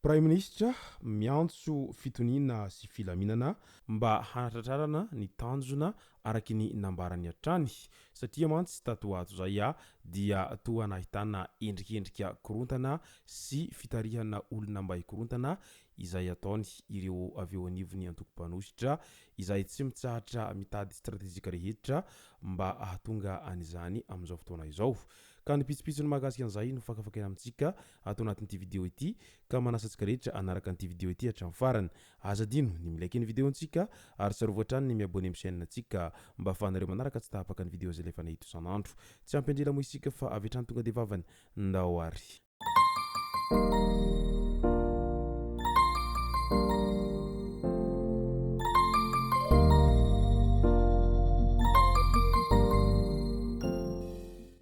Prime Ministra miantso fitonina sy filaminana mba hanatratrarana ny tanjona araky ny nambarany hatrany satria mantsy tato ato zay dia toa nahitana endrikendrika korontana sy fitarihana olona mba hikorontana izay ataony ireo avy eo anivony antoko-panositra izay tsy mitsahatra mitady stratégique rehetra mba ahatonga an'izany amin'izao fotoana izao. Ka ny pitsopitsony mahakasika an'izay no fakafakena amintsika ato anatin'ity vidéo ity ka manasantsika rehetra anaraka an'ity vidéo ity hatramin'ny farany. Aza dino ny milaiky ny vidéo antsika ary sarovatrany ny miabone amin'ny chaîne antsika mba ahafahanareo manaraka tsy tahapaka ny vidéo izay lefa nahito isan'andro. Tsy ampindrela moa isika fa avy hatrany tonga dia vavany ndao ary.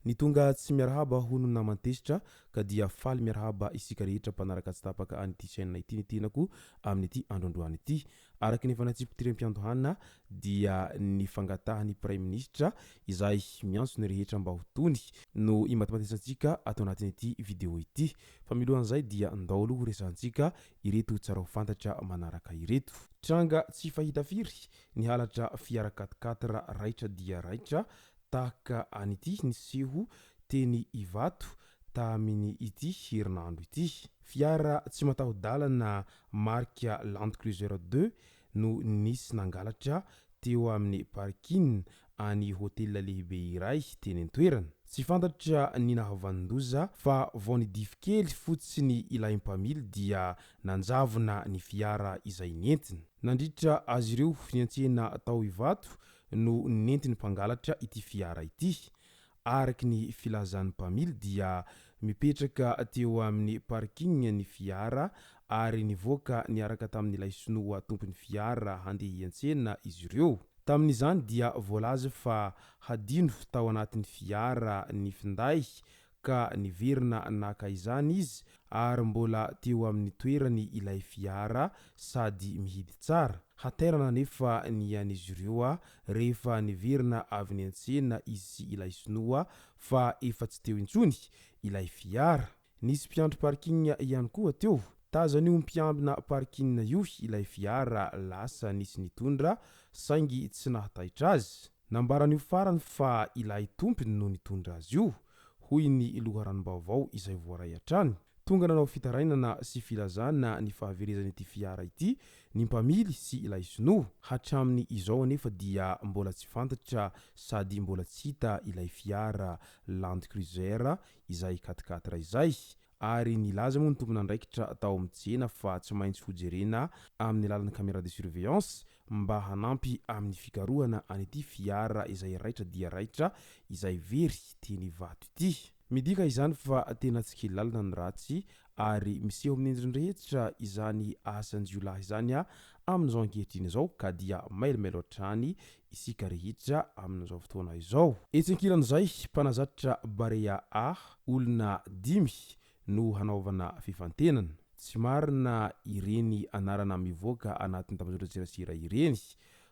Ny tonga tsy miarahaba hono namantesitra ka dia faly miarahaba isika rehetra mpanaraka tsy tapaka an'ity chaîne ity ny tenako amin'ity androandroany ity. Araky ny fanatsipotrim-piandohana dia ny fangatahany prime ministra izay miantso ny rehetra mba ho tony no imatimatesantsika ato anatin'ity vidéo ity. Fa milohan'izay dia ndao aloha resantsika ireto tsara ho fantatra manaraka ireto. Tranga tsy fahita firy ny halatra fiara 4x4 raitra dia raitra tahaka an'ity niseho teny Ivato tamin'ny ity herinandro ity. Fiara tsy mataho-dalana marka Land Cruiser 2 no nisy nangalatra teo amin'ny parking any hôtely lehibe iray teny an-toerana. Tsy fantatra ny nahavandoza fa vao nidify kely fotsiny ilay mpamily dia nanjavona ny fiara izay nentina. Nandritra azy ireo fiantsena tao Ivato no nentiny mpangalatra ity fiara ity. Araky ny filazan'ny mpamily dia mipetraka teo amin'ny parking ny fiara ary nivoaka niaraka tamin'ilay sinoa tompony fiara handeha hiantsena izy ireo. Tamin'izany dia voalaza fa hadino tao anatin'ny fiara ny finday ka niverina naka izany izy ary mbola teo amin'ny toerany ilay fiara sady mihidy tsara. Haterana nefa ny an'izy ireo rehefa niverina avy niantsena izy sy ilay sinoa fa efa tsy teo intsony ilay fiara. Nisy mpiandro parking ihany koa teo. Tazan'io mpiambina parking io ilay fiara lasa nisy nitondra saingy tsy nahataitra azy. Nambaran'io farany fa ilay tompony no nitondra azy io, hoy ny loharanom-baovao izay voaray hatrany. Tonga nanao fitarainana sy filazana ny fahaverezan'ity fiara ity ny mpamily sy ilay sinoa. Hatramin'ny izao anefa dia mbola tsy fantatra sady mbola tsy hita ilay fiara Land Cruiser izay 4x4 izay. Ary nilaza moa ny tompona andraikitra tao amin'ny tsena fa tsy maintsy hojerena amin'ny alalan'ny caméra de surveillance mba hanampy amin'ny fikarohana an'ity fiara izay raitra dia raitra izay very teny Ivato ity. Midika izany fa tena tsy kely lalina ny ratsy ary miseho amin'ny endriny rehetra izany asan-jiolahy izany amin'izao ankehitriny izao ka dia mailomailo hatrany isika rehetra amin'izao fotoana izao. Etsenkiran'izay mpanazatra barea olona 5 no hanaovana fifantenana. Tsy marina ireny anarana mivoaka anatin'ny tambazotra-tserasera ireny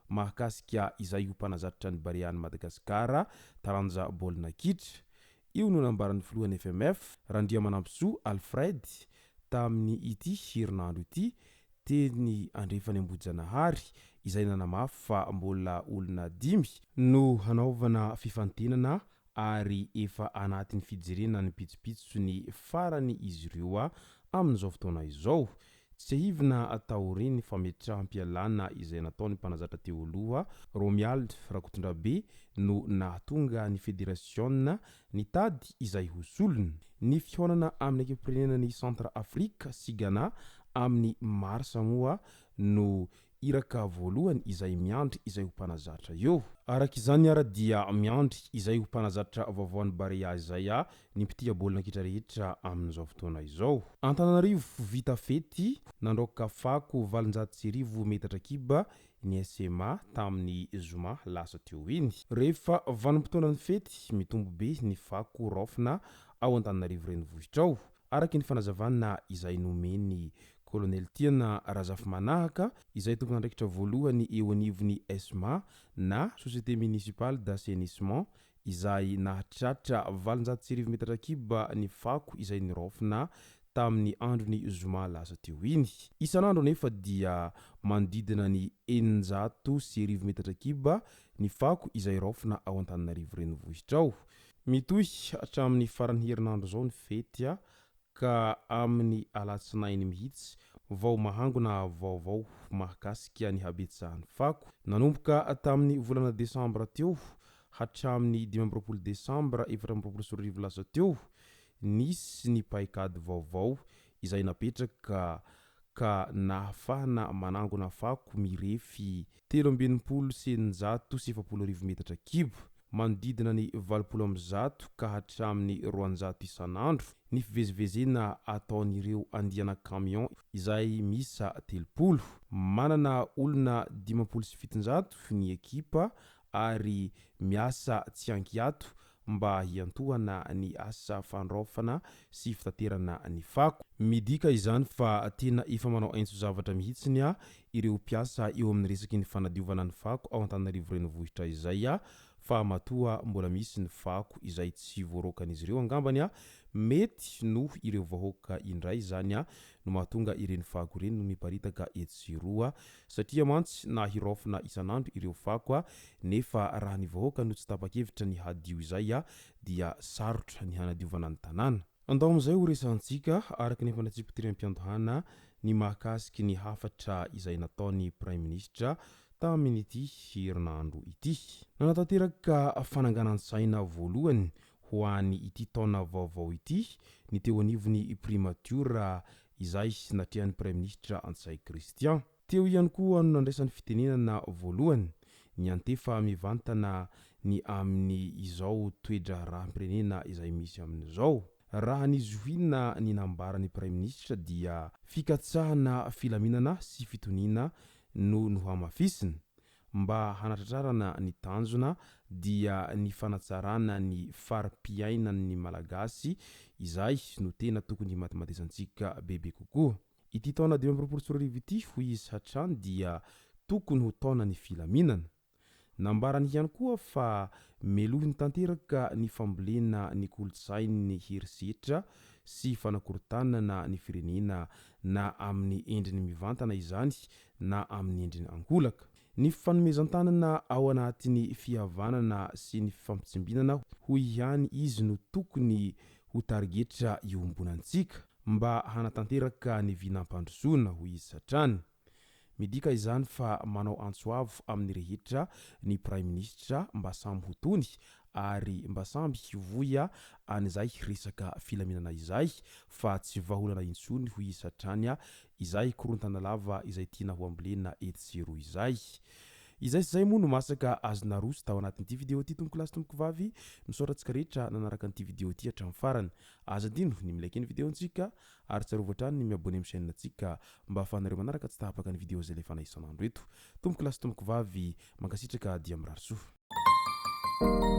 mahakasika izay ho mpanazatra ny barea any Madagasikara taranja baolina kitra. Io no nambaran'ny filohan'ny FMF Randriamanampisoa Alfred tamin'ny ity herinandro ity teny andrefany Ambohijanahary izay nanamafy fa mbola olona 5 no hanaovana fifantenana ary efa anatin'ny fijerena ny pitsopitsony farany izy ireo amin'izao fotoana izao. Tsy hivina atao reny fametrahampialana izay nataony mpanazatra teo aloha Romuald Rakotondrabe no nahatonga ny federasiona nitady izay hosolony. Ny fihonana amin'ny ekiprenenan'ny Centre Afrika sy Ghana amin'ny marsa moa no iraka voalohany izay miandry izay ho mpanazatra eo. Araka izany ara dia miandry izay ho mpanazatra vaovaon'ny barea izay ny mpitia baolina kitra rehetra amin'izao fotoana izao. Antananarivo vita fety nandroaka fako 700 metatra kiba ny SMA tamin'ny zoma lasa teo iny. Rehefa vanim-potoana ny fety mitombo be ny fako raofina ao Antananarivo renivohitra ao. araky ny fanazavana izay nomeny Colonel Tiana Razafy Manahaka izay tompony andraikitra voalohany eo anivony ESMA na Société municipale d'assainissement izay nahatratra 700 metatra kiba ny fako izay nirofina tamin'ny androny zoma lasa teo iny. Isanandro nefa dia mandidina ny 900 metatra kiba ny fako izay rofina ao Antananarivo renivohitra ao. Mitohy hatramin'ny farany herinandro zao ny fety ka amin'ny alatsinainy mihitsy vao mahangona vaovao mahakasika ny habetsahan'ny fako. Nanomboka tamin'ny volana Desambra teo hatramin'ny 15 Desambra 2024 lasa teo nisy ny paikady vaovao izay napetraka ka nahafahana manangona fako mirefy 770 metatra kiba manodidina ny 700 ka hatramin'ny 200 isanandro ny fivezivezena ataon'ireo andiana camion izay misa 30. Manana olona 570 ny ekipa ary miasa tsy ankiato mba hiantohana ny asa fandraofana sy fitaterana ny fako. Midika izany fa tena efa manao aintso zavatra mihitsiny ireo mpiasa eo amin'ny resaky ny fanadiovana ny fako ao Antananarivo renivohitra izay fa matoa mbola misy ny fako izay tsy voarokan'izy ireo angambany mety no ireo vahoaka indray zany no mahatonga ireny fako ireny no miparitaka etsiroa satria mantsy na hirofina isanandro ireo fako nefa raha ny vahoaka no tsy tapakevitra ny hadio izay dia sarotra ny hanadiovana ny tanàna. Andao amin'izay ho resantsika araky ny fanatsipitiram-piantohana ny mahakasiky ny hafatra izay nataony Prime Ministra tamin'ity herinandro ity. Nanatanteraka fananganan-tsaina voalohany ho an'ny ity taona vaovao ity ny teo anivony primature izay natrehan'ny Prime Ministra Ntsay Christian. Teo ihany koa no nandraisan'ny fitenenana voalohany ny antefa mivantana ny amin'ny izao toedra raham-pirenena izay misy amin'izao. Raha ny zohina ny nambaran'ny Prime Ministra dia fikatsahana filaminana sy fitoniana no hamafisina mba hanatratrarana ny tanjona dia ny fanatsarana ny fari-piainan'ny malagasy izay no tena tokony matematesantsika bebe kokoa. Ity taona 2024 ity ho izy hatrany dia tokony ho taona ny filaminana. Nambarany ihany koa fa melohy ny tanteraka ny fambolena ny kolotsainy herisetra sy fanakorotanana ny firenena na amin'ny endriny mivantana izany na amin'ny endriny ankolaka. Ny fanomezan-tanana ao anatin'ny fihavanana sy ny fampitsimbinana ho ihany izy no tokony ho tarigetra iombonantsika mba hanatanteraka ny vinam-pandrosoana ho izy hatrany. Midika izany fa manao antsoavo amin'ny rehetra ny Prime Ministra mba samby hotony ary mba samby hivoya an'izay resaka filaminana izay fa tsy vaholana intsony ho izy hatrany izay korontana lava izay tiana ho ambolena etsero izay. Izay sy zay moa no masaka azona roso tao anatin'ity video ity tompoko lasy tompoko vavy misaotratsika rehetra nanaraka an'ity video ity hatramin'ny farany. Aza dino ny milaiky ny videontsika ary tsarovatrany ny miabone amin'ny chaîne antsika mba ahafahanareo manaraka tsy tahapaka ny video zay lefa isanandro eto. Tompoko lasy tompoko vavy mankasitraka dia mirary soa.